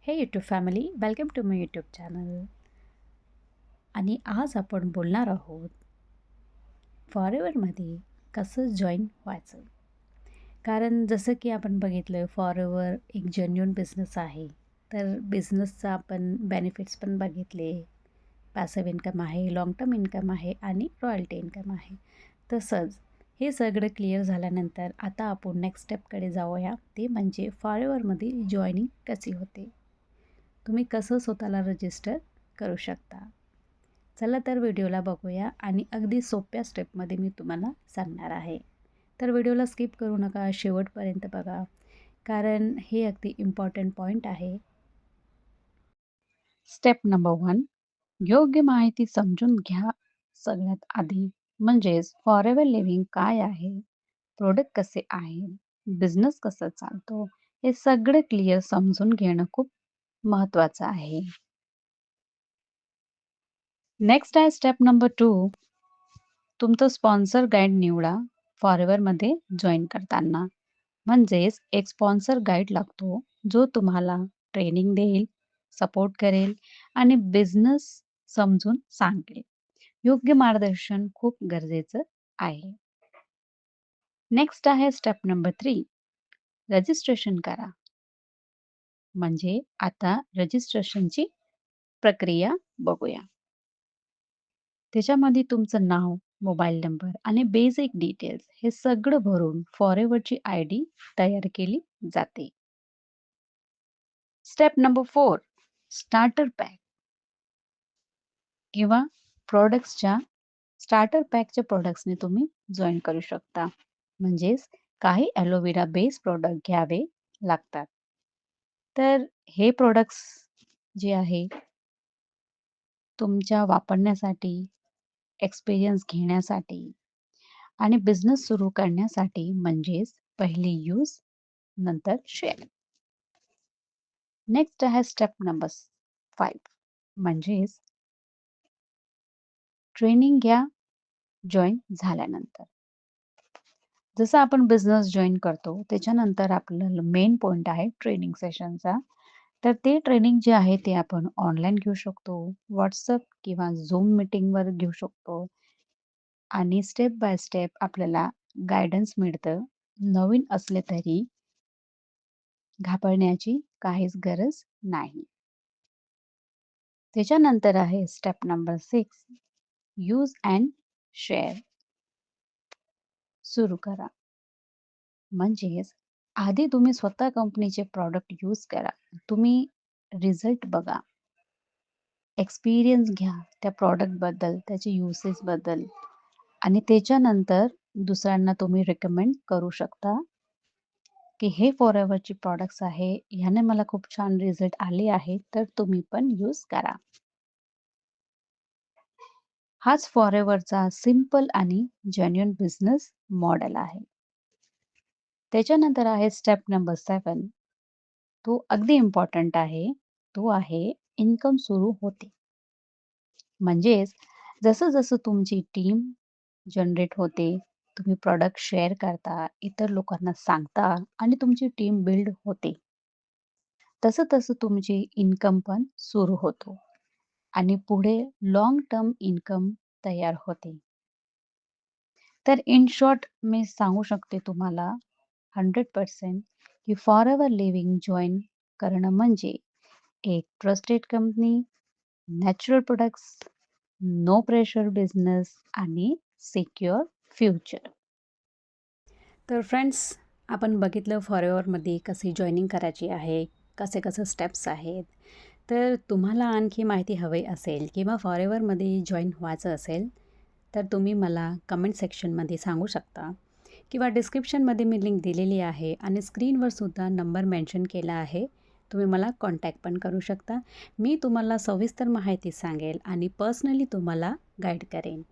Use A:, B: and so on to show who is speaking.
A: हे YouTube family, welcome to my YouTube channel. आणि आज आपण बोलणार आहोत फॉरेवरमध्ये कसं जॉईन व्हायचं. कारण जसं की आपण बघितलं फॉरेवर एक जेन्युइन बिझनेस आहे. तर बिझनेसचा आपण बेनिफिट्स पण बघितले. पॅसिव्ह इन्कम आहे, लाँग टर्म इन्कम आहे आणि रॉयल्टी इन्कम आहे. तसंच हे सगळं क्लिअर झाल्यानंतर आता आपण नेक्स्ट स्टेपकडे जाऊया. ते म्हणजे फॉरेवरमध्ये जॉईनिंग कशी होते, तुम्ही कसं स्वतःला रजिस्टर करू शकता. चला तर व्हिडिओला बघूया आणि अगदी सोप्या स्टेपमध्ये मी तुम्हाला सांगणार आहे. तर व्हिडिओला स्किप करू नका, शेवटपर्यंत बघा, कारण हे अगदी इम्पॉर्टंट पॉईंट आहे. स्टेप नंबर 1, योग्य माहिती समजून घ्या. सगळ्यात आधी म्हणजेच फॉरेवर लिव्हिंग काय आहे, प्रोडक्ट कसे आहे, बिझनेस कसा चालतो, हे सगळं क्लिअर समजून घेणं खूप महत्त्वाचं आहे. नेक्स्ट आहे स्टेप नंबर 2, तुमचं स्पॉन्सर गाईड निवडा फॉरेवरमध्ये जॉईन करताना. म्हणजेच एक स्पॉन्सर गाईड लागतो जो तुम्हाला ट्रेनिंग देईल, सपोर्ट करेल आणि बिझनेस समजून सांगेल. योग्य मार्गदर्शन खूप गरजेचं आहे. नेक्स्ट आहे स्टेप नंबर 3, रजिस्ट्रेशन करा. म्हणजे आता रजिस्ट्रेशनची प्रक्रिया बघूया. त्याच्यामध्ये तुमचं नाव, मोबाईल नंबर आणि बेसिक डिटेल्स हे सगळं भरून फॉरेवरची ID तयार केली जाते. स्टेप नंबर 4, स्टार्टर पॅक किंवा प्रॉडक्ट्सच्या स्टार्टर पॅकच्या प्रॉडक्ट्सने तुम्ही जॉईन करू शकता. म्हणजेच काही ॲलोवेरा बेस प्रॉडक्ट घ्यावे लागतात. तर हे प्रॉडक्ट्स जे आहे तुमच्या वापरण्यासाठी, एक्सपिरियन्स घेण्यासाठी आणि बिझनेस सुरू करण्यासाठी, म्हणजेच पहिले यूज नंतर शेअर. नेक्स्ट आहे स्टेप नंबर 5, म्हणजेच ट्रेनिंग घ्या जॉईन झाल्यानंतर. जसं आपण बिझनेस जॉईन करतो त्याच्यानंतर आपल्याला मेन पॉइंट आहे ट्रेनिंग सेशनचा. तर ते ट्रेनिंग जे आहे ते आपण ऑनलाईन घेऊ शकतो, WhatsApp किंवा Zoom मीटिंगवर घेऊ शकतो आणि स्टेप बाय स्टेप आपल्याला गाईडन्स मिळतं. नवीन असले तरी घाबरण्याची काहीच गरज नाही. त्याच्यानंतर आहे step number 6, use and share. सुरू करा. म्हणजेच आधी तुम्ही स्वतः कंपनीचे प्रॉडक्ट यूज करा. तुम्ही रिझल्ट बघा. एक्सपिरियन्स घ्या त्या प्रॉडक्टबद्दल, त्याच्या युसेसबद्दल आणि त्याच्यानंतर दुसऱ्यांना तुम्ही रिकमेंड करू शकता, की हे फॉरेवरचे प्रॉडक्ट्स आहे, ह्याने मला खूप छान रिझल्ट आले आहेत, तर तुम्ही पण यूज करा. हाच फॉरेवरचा सिंपल आणि जेन्युइन बिझनेस मॉडेल आहे. त्याच्यानंतर आहे स्टेप नंबर 7, तो अगदी इम्पॉर्टंट आहे. तो आहे इन्कम सुरू होते. म्हणजेच जसं-जसं तुमची टीम जनरेट होते, तुम्ही प्रॉडक्ट शेअर करता, इतर लोकांना सांगता आणि तुमची टीम बिल्ड होते. तसं-तसं तुमची इन्कम पण सुरू होतो आणि पुढे लाँग टर्म इन्कम तयार होते. तर इन शॉर्ट मी सांगू शकते तुम्हाला 100% की फॉरेवर लिव्हिंग जॉइन करणं म्हणजे एक trusted company, natural products, no pressure business आणि सिक्युअर फ्युचर. तर फ्रेंड्स, आपण बघितलं फॉरेवरमध्ये कशी जॉईनिंग करायची आहे, कसे स्टेप्स आहेत. तर तुम्हाला आणखी माहिती हवी असेल किंवा फॉरेवरमध्ये जॉईन व्हायचं असेल, तर तुम्ही मला कमेंट सेक्शनमध्ये सांगू शकता किंवा डिस्क्रिप्शनमध्ये मी लिंक दिलेली आहे आणि स्क्रीनवर सुद्धा नंबर मेन्शन केला आहे. तुम्ही मला कॉन्टॅक्ट पण करू शकता. मी तुम्हाला सविस्तर माहिती सांगेल आणि पर्सनली तुम्हाला गाईड करेन.